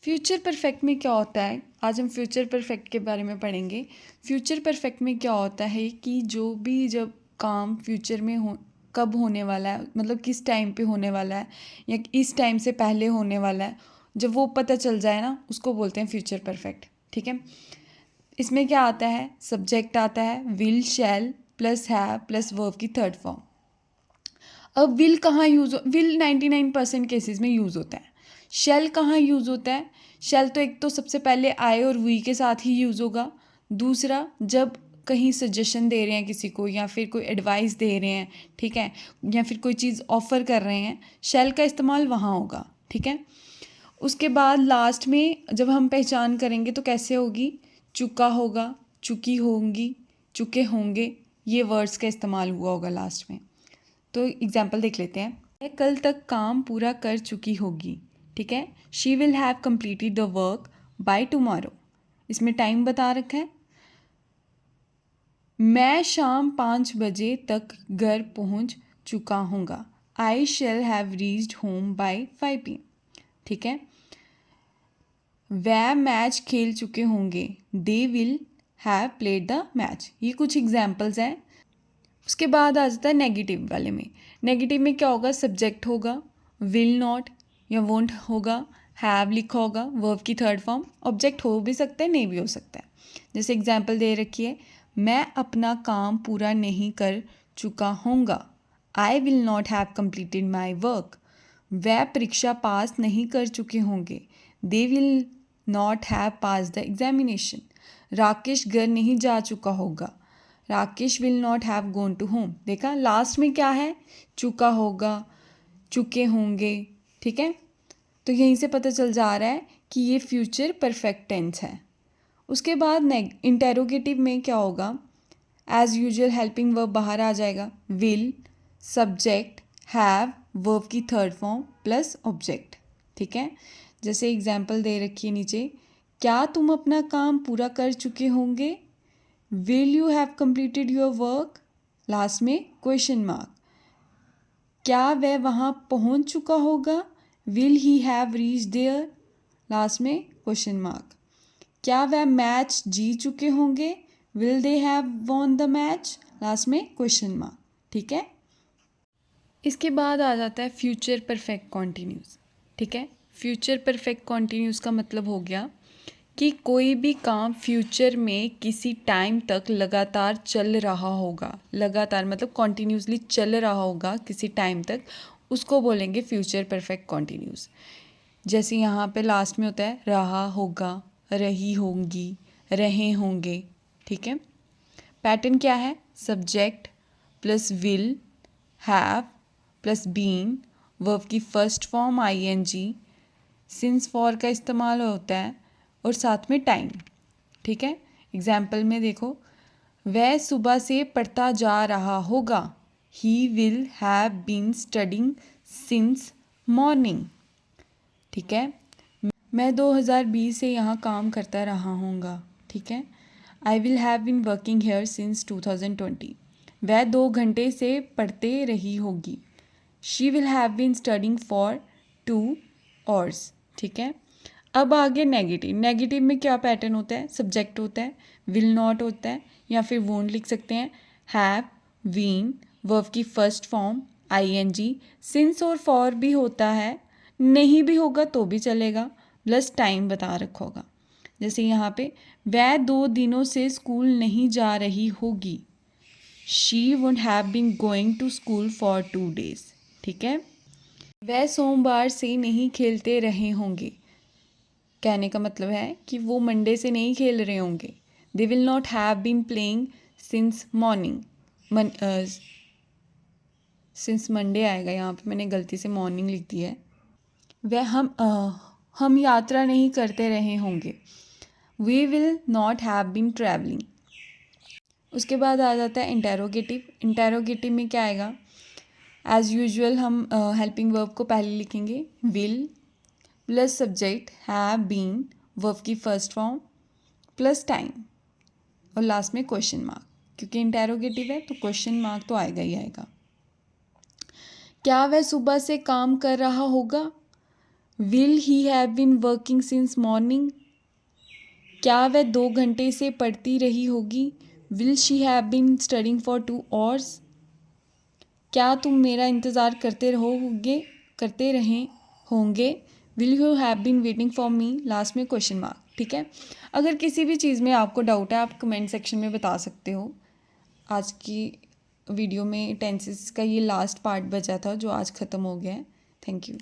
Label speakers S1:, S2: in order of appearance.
S1: Future perfect में क्या होता है, आज हम फ्यूचर परफेक्ट के बारे में पढ़ेंगे। फ्यूचर परफेक्ट में क्या होता है कि जब काम फ्यूचर में कब होने वाला है, मतलब किस टाइम पे होने वाला है या इस टाइम से पहले होने वाला है, जब वो पता चल जाए ना, उसको बोलते हैं फ्यूचर परफेक्ट। ठीक है। इसमें क्या आता है, सब्जेक्ट आता है will, shell plus have plus verb की थर्ड फॉर्म। अब विल कहाँ यूज़ विल 99% केसेस में यूज़ होता है। शेल कहाँ यूज़ होता है, शेल तो एक तो सबसे पहले आई और वी के साथ ही यूज़ होगा। दूसरा, जब कहीं सजेशन दे रहे हैं किसी को या फिर कोई एडवाइस दे रहे हैं, ठीक है, या फिर कोई चीज़ ऑफ़र कर रहे हैं, शेल का इस्तेमाल वहाँ होगा। ठीक है। उसके बाद लास्ट में जब हम पहचान करेंगे तो कैसे होगी, चुका होगा, चुकी होंगी, चुके होंगे, ये वर्ड्स का इस्तेमाल हुआ होगा लास्ट में। तो एग्जाम्पल देख लेते हैं। वह कल तक काम पूरा कर चुकी होगी। ठीक है। She will have completed the work by tomorrow. इसमें टाइम बता रखा है। मैं शाम 5 बजे तक घर पहुंच चुका हूँगा। I shall have reached home by 5 PM। ठीक है। वह मैच खेल चुके होंगे। They will have played the match. ये कुछ एग्जाम्पल्स हैं। उसके बाद आ जाता है नेगेटिव वाले में। नेगेटिव में क्या होगा, सब्जेक्ट होगा, विल नॉट या वोंट होगा, हैव लिखा होगा, वर्ब की थर्ड फॉर्म, ऑब्जेक्ट हो भी सकता है, नहीं भी हो सकता है। जैसे एग्जाम्पल दे रखी है, मैं अपना काम पूरा नहीं कर चुका होऊंगा। I will not have completed my work. वह परीक्षा पास नहीं कर चुके होंगे। They will not have pass the examination. Rakesh घर नहीं जा चुका होगा। Rakesh will not have gone to home. देखा लास्ट में क्या है, चुका होगा, चुके होंगे। ठीक है। तो यहीं से पता चल जा रहा है कि ये फ्यूचर परफेक्ट टेंस है। उसके बाद इंटेरोगेटिव में क्या होगा, एज यूजुअल हेल्पिंग वर्ब बाहर आ जाएगा, विल, सब्जेक्ट, हैव, वर्ब की थर्ड फॉर्म प्लस ऑब्जेक्ट। ठीक है। जैसे एग्जाम्पल दे रखिए नीचे, क्या तुम अपना काम पूरा कर चुके होंगे। Will you have completed your work, last में क्वेश्चन मार्क। क्या वह वहाँ पहुँच चुका होगा। Will he have reach there, last में क्वेश्चन मार्क। क्या वह मैच जीत चुके होंगे। Will they have won the match, last में क्वेश्चन मार्क। ठीक है। इसके बाद आ जाता है फ्यूचर परफेक्ट कॉन्टिन्यूस। ठीक है। फ्यूचर परफेक्ट कॉन्टिन्यूस का मतलब हो गया कि कोई भी काम फ्यूचर में किसी टाइम तक लगातार चल रहा होगा। लगातार मतलब कॉन्टीन्यूसली चल रहा होगा किसी टाइम तक, उसको बोलेंगे फ्यूचर परफेक्ट कॉन्टीन्यूस। जैसे यहाँ पे लास्ट में होता है रहा होगा, रही होंगी, रहे होंगे। ठीक है। पैटर्न क्या है, subject plus will, have plus been, verb की first form ING, since for का इस्तेमाल होता है और साथ में टाइम। ठीक है। एग्जाम्पल में देखो, वह सुबह से पढ़ता जा रहा होगा। He will have been studying since morning. ठीक है। मैं 2020 से यहाँ काम करता रहा हूँगा। ठीक है। I will have been working here since 2020। वह 2 घंटे से पढ़ते रही होगी। She will have been studying for 2 hours। ठीक है। अब आगे नेगेटिव। नेगेटिव में क्या पैटर्न होता है, सब्जेक्ट होता है, विल नॉट होता है या फिर वोंट लिख सकते हैं, हैव, बीन, वर्ब की फर्स्ट फॉर्म ING, सिंस और फॉर भी होता है, नहीं भी होगा तो भी चलेगा, प्लस टाइम बता रखा होगा। जैसे यहाँ पे, वह 2 दिनों से स्कूल नहीं जा रही होगी। She would have been going to school for 2 days। ठीक है। वह सोमवार से नहीं खेलते रहे होंगे। कहने का मतलब है कि वो मंडे से नहीं खेल रहे होंगे। They will not have been playing since morning. Since Monday आएगा, यहाँ पे मैंने गलती से मॉर्निंग लिख दी है। वह हम यात्रा नहीं करते रहे होंगे। We will not have been travelling. उसके बाद आ जाता है इंटेरोगेटिव। इंटेरोगेटिव में क्या आएगा, एज़ यूजुअल हम हेल्पिंग वर्ब को पहले लिखेंगे, will plus subject have been, verb की फर्स्ट फॉर्म प्लस टाइम और लास्ट में क्वेश्चन मार्क। क्योंकि इंटेरोगेटिव है तो क्वेश्चन मार्क तो आएगा ही आएगा। क्या वह सुबह से काम कर रहा होगा। Will he have been working since morning, क्या वह 2 घंटे से पढ़ती रही होगी। Will she have been studying for 2 hours, क्या तुम मेरा इंतज़ार करते रहे होंगे। Will you have been waiting for me, last में क्वेश्चन मार्क। ठीक है, अगर किसी भी चीज़ में आपको डाउट है आप कमेंट सेक्शन में बता सकते हो। आज की वीडियो में टेंसेस का ये लास्ट पार्ट बचा था जो आज ख़त्म हो गया है। Thank you.